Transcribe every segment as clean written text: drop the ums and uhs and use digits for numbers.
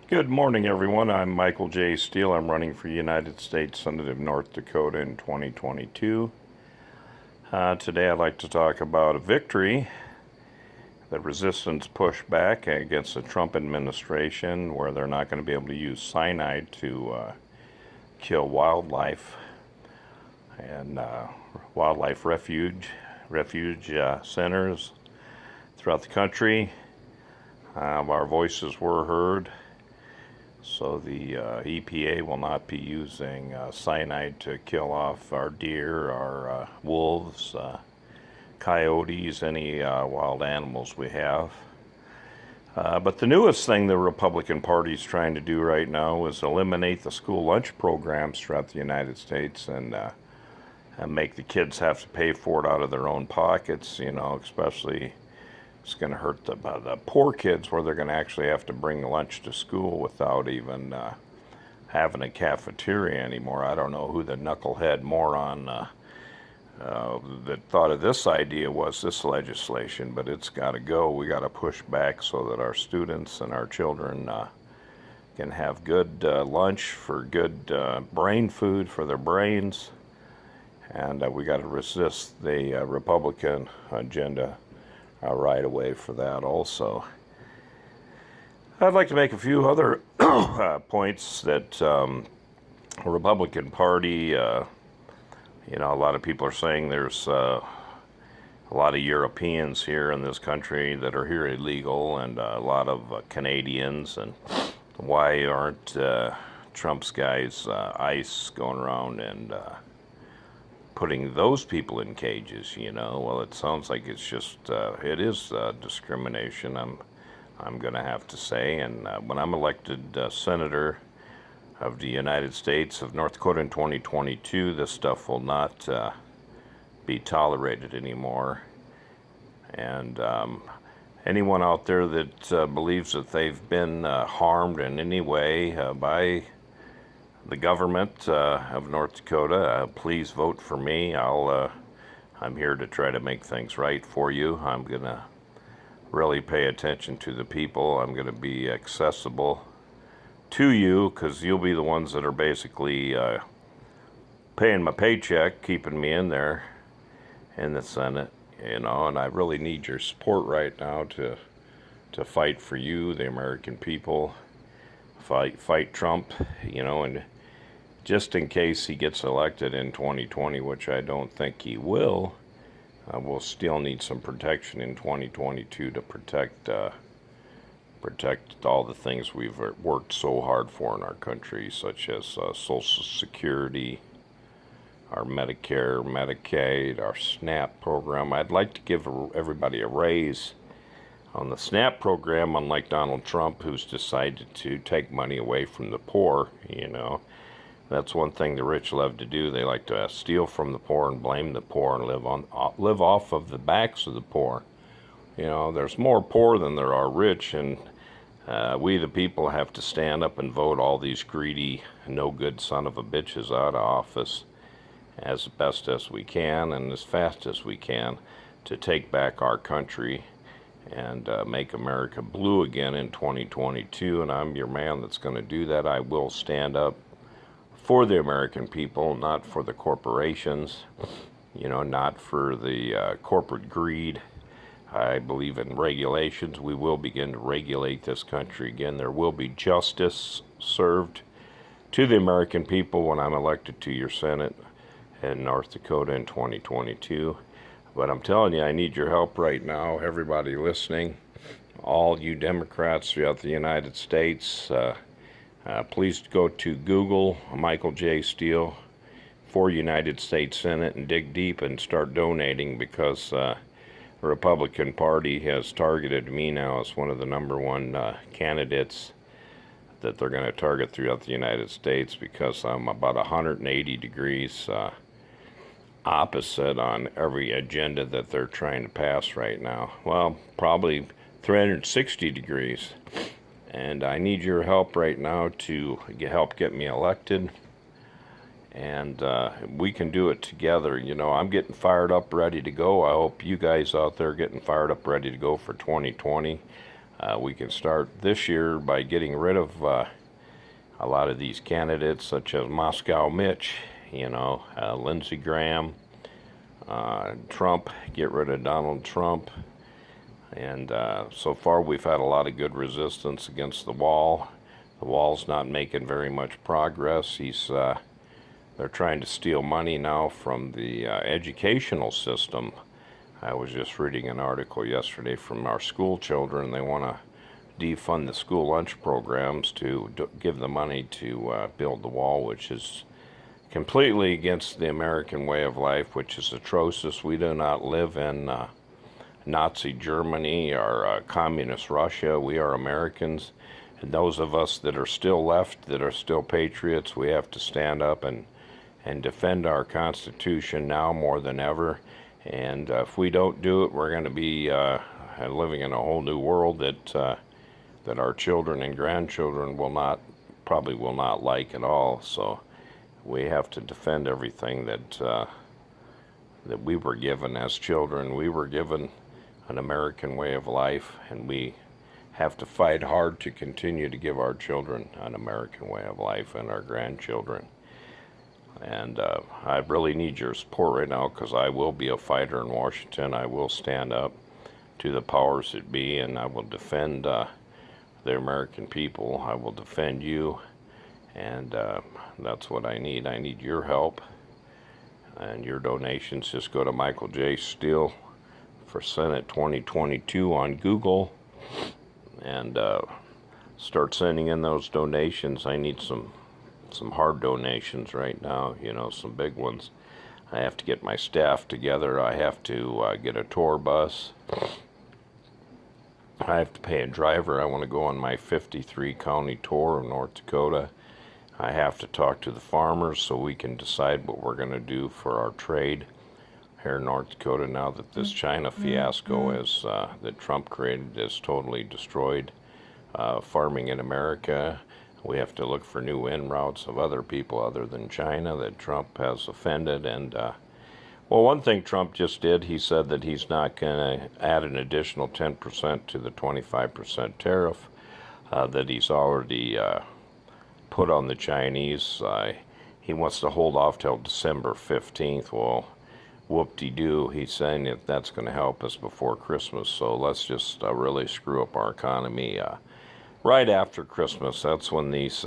Good morning, everyone. I'm Michael J. Steele. I'm running for United States Senate of North Dakota in 2022. Today I'd like to talk about a victory, the resistance pushback against the Trump administration, where they're not going to be able to use cyanide to kill wildlife and wildlife refuge centers throughout the country. Our voices were heard. So the EPA will not be using cyanide to kill off our deer, our wolves, coyotes, any wild animals we have. But the newest thing the Republican Party is trying to do right now is eliminate the school lunch programs throughout the United States and make the kids have to pay for it out of their own pockets, especially. It's going to hurt the poor kids where they're going to actually have to bring lunch to school without even having a cafeteria anymore. I don't know who the knucklehead moron that thought of this idea was, this legislation, but it's got to go. We got to push back so that our students and our children can have good lunch for good brain food for their brains. And we got to resist the Republican agenda right away for that also. I'd like to make a few other points that the Republican Party, a lot of people are saying there's a lot of Europeans here in this country that are here illegal and a lot of Canadians, and why aren't Trump's guys, ICE, going around and putting those people in cages, Well, it sounds like it's just, it is discrimination, I'm going to have to say. And when I'm elected Senator of the United States of North Dakota in 2022, this stuff will not be tolerated anymore. And anyone out there that believes that they've been harmed in any way by the government of North Dakota, please vote for me. I'm here to try to make things right for you. I'm going to really pay attention to the people. I'm going to be accessible to you because you'll be the ones that are basically paying my paycheck, keeping me in there in the Senate, and I really need your support right now to fight for you, the American people. Fight Trump, and just in case he gets elected in 2020, which I don't think he will, we'll still need some protection in 2022 to protect all the things we've worked so hard for in our country, such as Social Security, our Medicare, Medicaid, our SNAP program. I'd like to give everybody a raise on the SNAP program, unlike Donald Trump, who's decided to take money away from the poor. That's one thing the rich love to do. They like to steal from the poor and blame the poor and live off of the backs of the poor. There's more poor than there are rich, and we the people have to stand up and vote all these greedy, no-good son of a bitches out of office as best as we can and as fast as we can to take back our country and make America blue again in 2022, and I'm your man that's going to do that. I will stand up for the American people, not for the corporations, not for the corporate greed. I believe in regulations. We will begin to regulate this country again. There will be justice served to the American people when I'm elected to your Senate in North Dakota in 2022. But I'm telling you, I need your help right now, everybody listening, all you Democrats throughout the United States. Please go to Google Michael J. Steele for United States Senate and dig deep and start donating, because the Republican Party has targeted me now as one of the number one candidates that they're going to target throughout the United States, because I'm about 180 degrees opposite on every agenda that they're trying to pass right now. Well, probably 360 degrees. And I need your help right now to help get me elected. And we can do it together. I'm getting fired up, ready to go. I hope you guys out there are getting fired up, ready to go for 2020. We can start this year by getting rid of a lot of these candidates, such as Moscow Mitch, Lindsey Graham, Trump, get rid of Donald Trump. And so far we've had a lot of good resistance against the wall. The wall's not making very much progress. They're trying to steal money now from the educational system. I was just reading an article yesterday from our school children. They want to defund the school lunch programs to give the money to build the wall, which is completely against the American way of life, which is atrocious. We do not live in Nazi Germany or communist Russia. We are Americans, and those of us that are still left, that are still patriots, we have to stand up and defend our Constitution now more than ever. And if we don't do it, we're going to be living in a whole new world that our children and grandchildren probably will not like at all. So we have to defend everything that we were given as children. We were given an American way of life, and we have to fight hard to continue to give our children an American way of life and our grandchildren. And I really need your support right now, because I will be a fighter in Washington. I will stand up to the powers that be, and I will defend the American people. I will defend you, and that's what I need. I need your help and your donations. Just go to Michael J. Steele for Senate 2022 on Google and start sending in those donations. I need some hard donations right now, some big ones. I have to get my staff together. I have to get a tour bus. I have to pay a driver. I want to go on my 53 county tour of North Dakota. I have to talk to the farmers so we can decide what we're going to do for our trade here in North Dakota now that this China fiasco that Trump created has totally destroyed farming in America. We have to look for new in routes of other people other than China that Trump has offended. And well, one thing Trump just did, he said that he's not going to add an additional 10% to the 25% tariff that he's already put on the Chinese. He wants to hold off till December 15th. Well, whoop-de-doo, he's saying that that's going to help us before Christmas. So let's just really screw up our economy right after Christmas. That's when these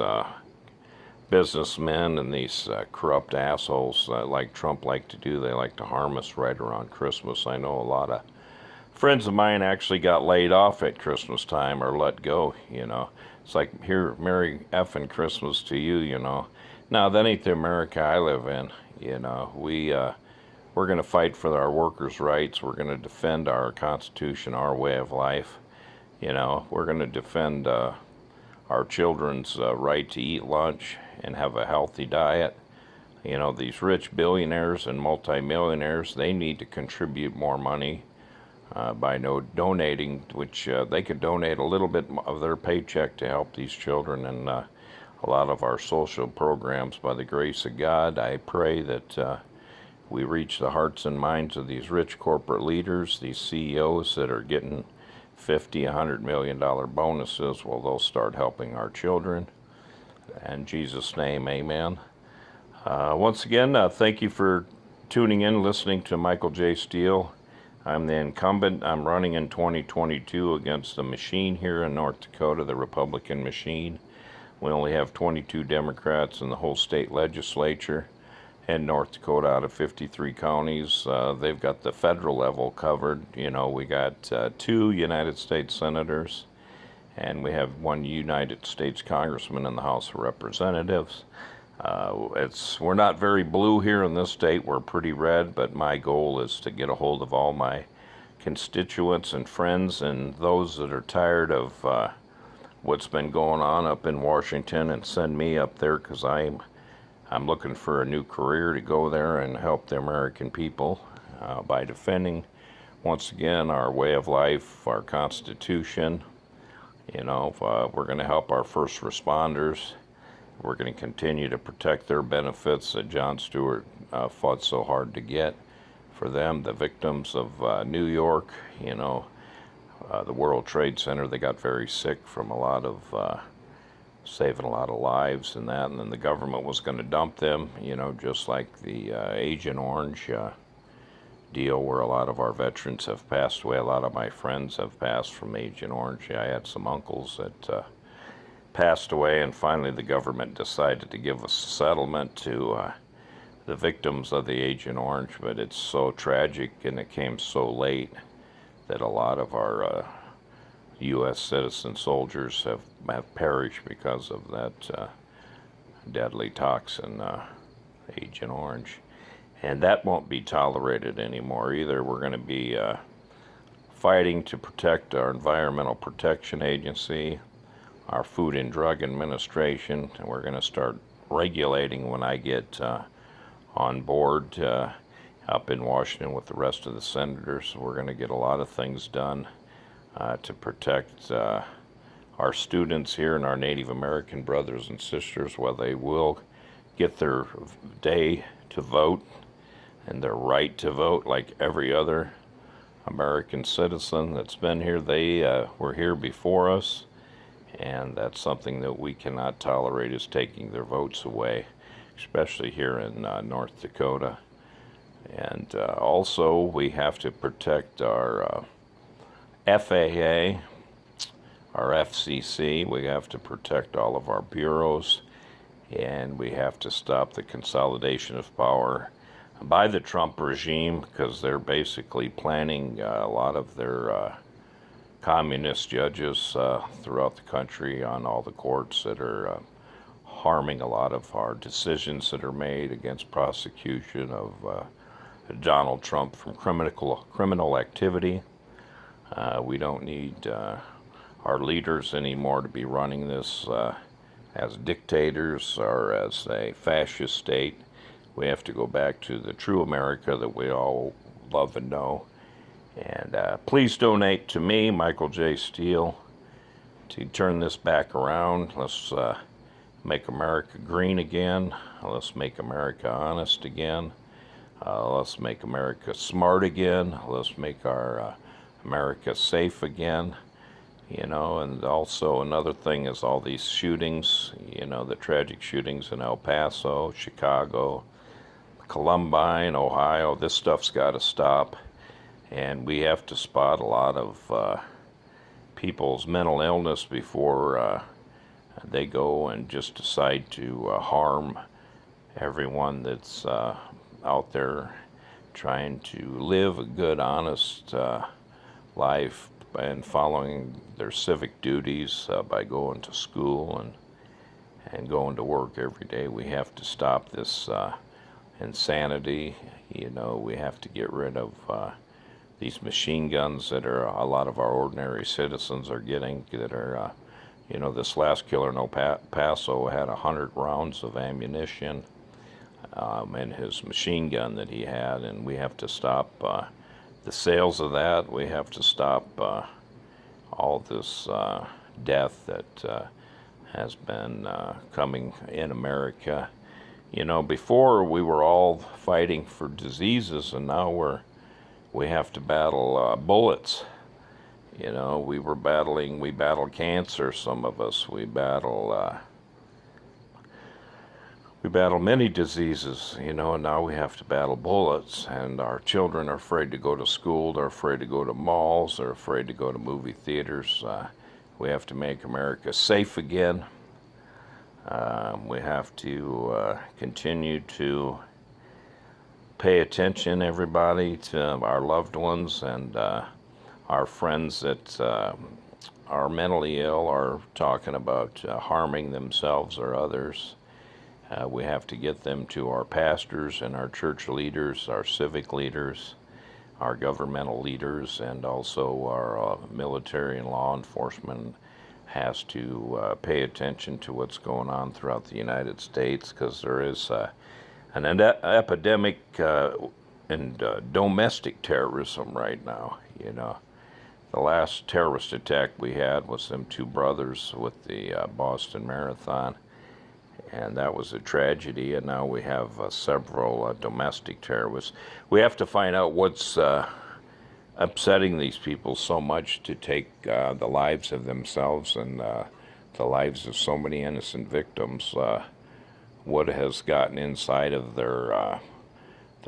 businessmen and these corrupt assholes like Trump like to do. They like to harm us right around Christmas. I know a lot of friends of mine actually got laid off at Christmas time or let go, It's like, here, Merry effing Christmas to you, Now, that ain't the America I live in, We're going to fight for our workers' rights. We're going to defend our Constitution, our way of life. We're going to defend our children's right to eat lunch and have a healthy diet. These rich billionaires and multimillionaires, they need to contribute more money by donating, which they could donate a little bit of their paycheck to help these children and a lot of our social programs. By the grace of God, I pray that we reach the hearts and minds of these rich corporate leaders, these CEOs that are getting $50, $100 million bonuses. Well, they'll start helping our children. In Jesus' name, amen. Once again, thank you for tuning in, listening to Michael J. Steele. I'm the incumbent. I'm running in 2022 against the machine here in North Dakota, the Republican machine. We only have 22 Democrats in the whole state legislature in North Dakota out of 53 counties. They've got the federal level covered. We got 2 United States senators, and we have 1 United States congressman in the House of Representatives. We're not very blue here in this state. We're pretty red, but my goal is to get a hold of all my constituents and friends and those that are tired of what's been going on up in Washington and send me up there, because I'm looking for a new career to go there and help the American people by defending, once again, our way of life, our Constitution. We're going to help our first responders. We're going to continue to protect their benefits that Jon Stewart fought so hard to get for them, the victims of New York. the World Trade Center. They got very sick from a lot of saving a lot of lives and that, and then the government was going to dump them, you know, just like the Agent Orange deal, where a lot of our veterans have passed away. A lot of my friends have passed from Agent Orange. I had some uncles that passed away, and finally the government decided to give a settlement to the victims of the Agent Orange, but it's so tragic and it came so late that a lot of our U.S. citizen soldiers have perished because of that deadly toxin, Agent Orange. And that won't be tolerated anymore either. We're going to be fighting to protect our Environmental Protection Agency, our Food and Drug Administration, and we're going to start regulating when I get on board up in Washington with the rest of the senators. We're going to get a lot of things done to protect our students here and our Native American brothers and sisters, where they will get their day to vote and their right to vote like every other American citizen that's been here. They were here before us, and that's something that we cannot tolerate, is taking their votes away, especially here in North Dakota. And also we have to protect our FAA, our FCC. We have to protect all of our bureaus, and we have to stop the consolidation of power by the Trump regime, because they're basically planning a lot of their communist judges throughout the country on all the courts that are harming a lot of our decisions that are made against prosecution of Donald Trump from criminal activity. We don't need our leaders anymore to be running this as dictators or as a fascist state. We have to go back to the true America that we all love and know. And please donate to me, Michael J. Steele, to turn this back around. Let's make America green again. Let's make America honest again. Let's make America smart again. Let's make our America safe again. You know, and also another thing is all these shootings, you know, the tragic shootings in El Paso, Chicago, Columbine, Ohio. This stuff's got to stop. And we have to spot a lot of people's mental illness before they go and just decide to harm everyone that's out there trying to live a good, honest life and following their civic duties by going to school and going to work every day. We have to stop this insanity. You know, we have to get rid of these machine guns that are a lot of our ordinary citizens are getting, that are, you know, this last killer in El Paso had 100 rounds of ammunition in his machine gun that he had, and we have to stop the sales of that. We have to stop all this death that has been coming in America. You know, before we were all fighting for diseases, and now we have to battle bullets. You know, we battled cancer, some of us. We battle many diseases, you know, and now we have to battle bullets. And our children are afraid to go to school. They're afraid to go to malls. They're afraid to go to movie theaters. We have to make America safe again. We have to continue to pay attention, everybody, to our loved ones and our friends that are mentally ill or talking about harming themselves or others. We have to get them to our pastors and our church leaders, our civic leaders, our governmental leaders, and also our military and law enforcement has to pay attention to what's going on throughout the United States, because there is an epidemic in domestic terrorism right now. You know, the last terrorist attack we had was them two brothers with the Boston Marathon, and that was a tragedy. And now we have several domestic terrorists. We have to find out what's upsetting these people so much to take the lives of themselves and the lives of so many innocent victims. What has gotten inside of their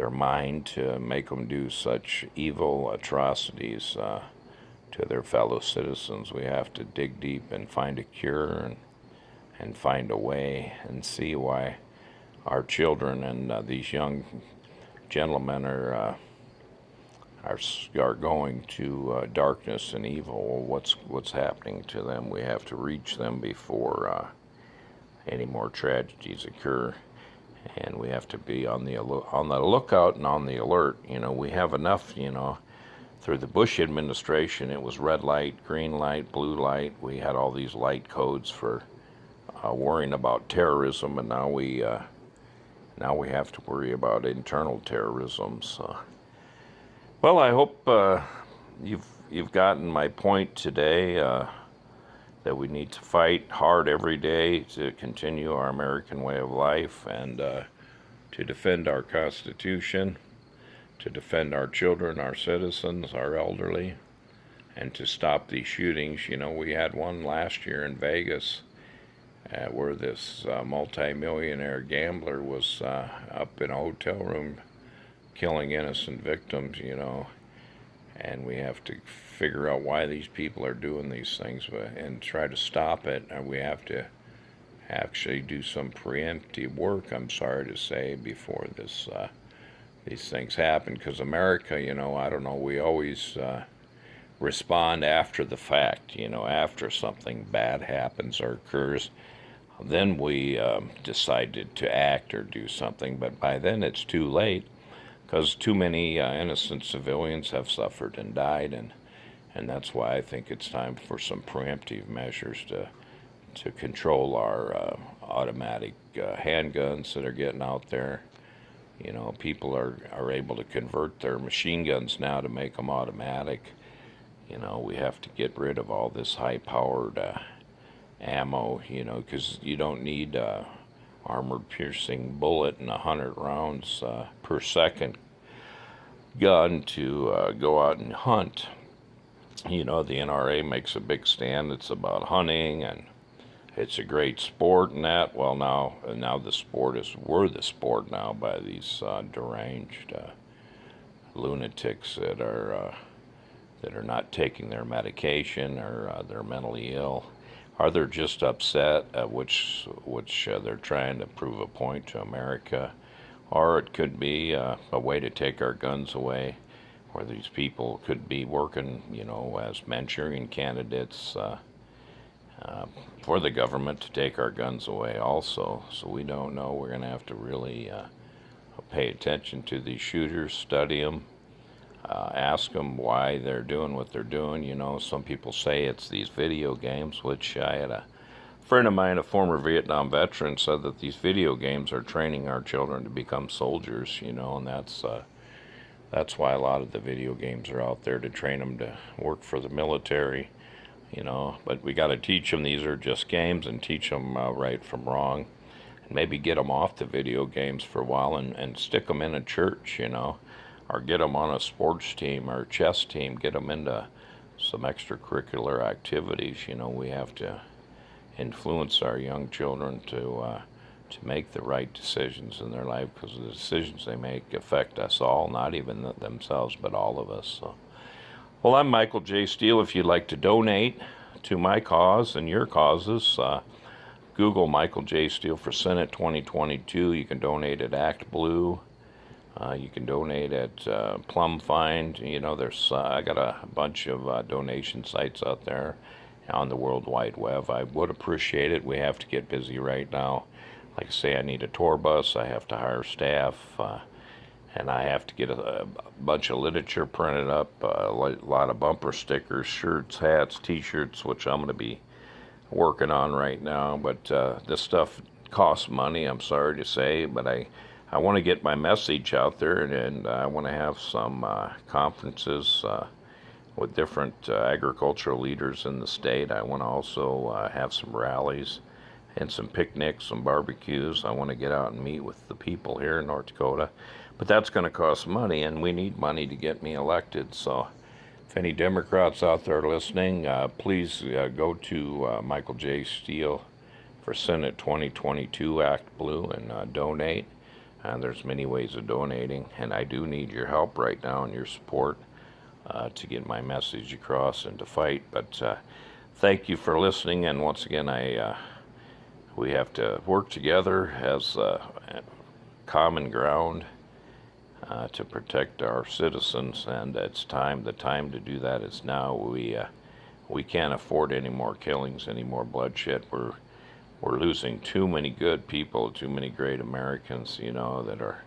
mind to make them do such evil atrocities to their fellow citizens? We have to dig deep and find a cure and find a way and see why our children and these young gentlemen are going to darkness and evil. What's happening to them? We have to reach them before any more tragedies occur, and we have to be on the lookout and on the alert. We have enough. Through the Bush administration, it was red light, green light, blue light. We had all these light codes for worrying about terrorism, and now we have to worry about internal terrorism. So. Well, I hope you've gotten my point today, that we need to fight hard every day to continue our American way of life and to defend our Constitution, to defend our children, our citizens, our elderly, and to stop these shootings. We had one last year in Vegas where this multi-millionaire gambler was up in a hotel room killing innocent victims, and we have to figure out why these people are doing these things and try to stop it. And we have to actually do some preemptive work, I'm sorry to say, before these things happen, because America, I don't know, we always respond after the fact, after something bad happens or occurs. Then we decided to act or do something, but by then it's too late, because too many innocent civilians have suffered and died, and that's why I think it's time for some preemptive measures to control our automatic handguns that are getting out there. People are able to convert their machine guns now to make them automatic. We have to get rid of all this high-powered ammo, because you don't need armor-piercing bullet and 100 rounds per second gun to go out and hunt. The NRA makes a big stand. It's about hunting, and it's a great sport and that. Well, now we're the sport now by these deranged lunatics that are not taking their medication, or they're mentally ill. Or they're just upset, which they're trying to prove a point to America. Or it could be a way to take our guns away, where these people could be working, as Manchurian candidates for the government to take our guns away also. So we don't know. We're going to have to really pay attention to these shooters, study them, ask them why they're doing what they're doing. Some people say it's these video games, which I had a friend of mine, a former Vietnam veteran, said that these video games are training our children to become soldiers, and that's why a lot of the video games are out there, to train them to work for the military, but we got to teach them these are just games, and teach them right from wrong, and maybe get them off the video games for a while and stick them in a church, or get them on a sports team or chess team, get them into some extracurricular activities. We have to influence our young children to make the right decisions in their life, because the decisions they make affect us all, not even themselves, but all of us. So, well, I'm Michael J. Steele. If you'd like to donate to my cause and your causes, Google Michael J. Steele for Senate 2022. You can donate at Act Blue. You can donate at Plum Find. There's I got a bunch of donation sites out there on the World Wide Web. I would appreciate it. We have to get busy right now. Like I say, I need a tour bus. I have to hire staff, and I have to get a bunch of literature printed up, a lot of bumper stickers, shirts, hats, T-shirts, which I'm going to be working on right now. But this stuff costs money, I'm sorry to say, but I want to get my message out there, and I want to have some conferences with different agricultural leaders in the state. I want to also have some rallies and some picnics, some barbecues. I want to get out and meet with the people here in North Dakota. But that's going to cost money, and we need money to get me elected. So If any Democrats out there listening, please go to Michael J. Steele for Senate 2022 Act Blue and donate. There's many ways of donating, and I do need your help right now and your support to get my message across and to fight. But thank you for listening, and once again, we have to work together as common ground to protect our citizens, and it's time. The time to do that is now. We can't afford any more killings, any more bloodshed. We're losing too many good people, too many great Americans, that are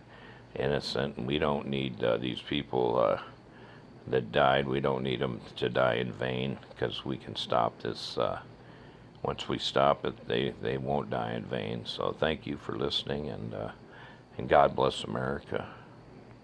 innocent, and we don't need these people that died. We don't need them to die in vain, because we can stop this. Once we stop it, they won't die in vain. So thank you for listening, and God bless America.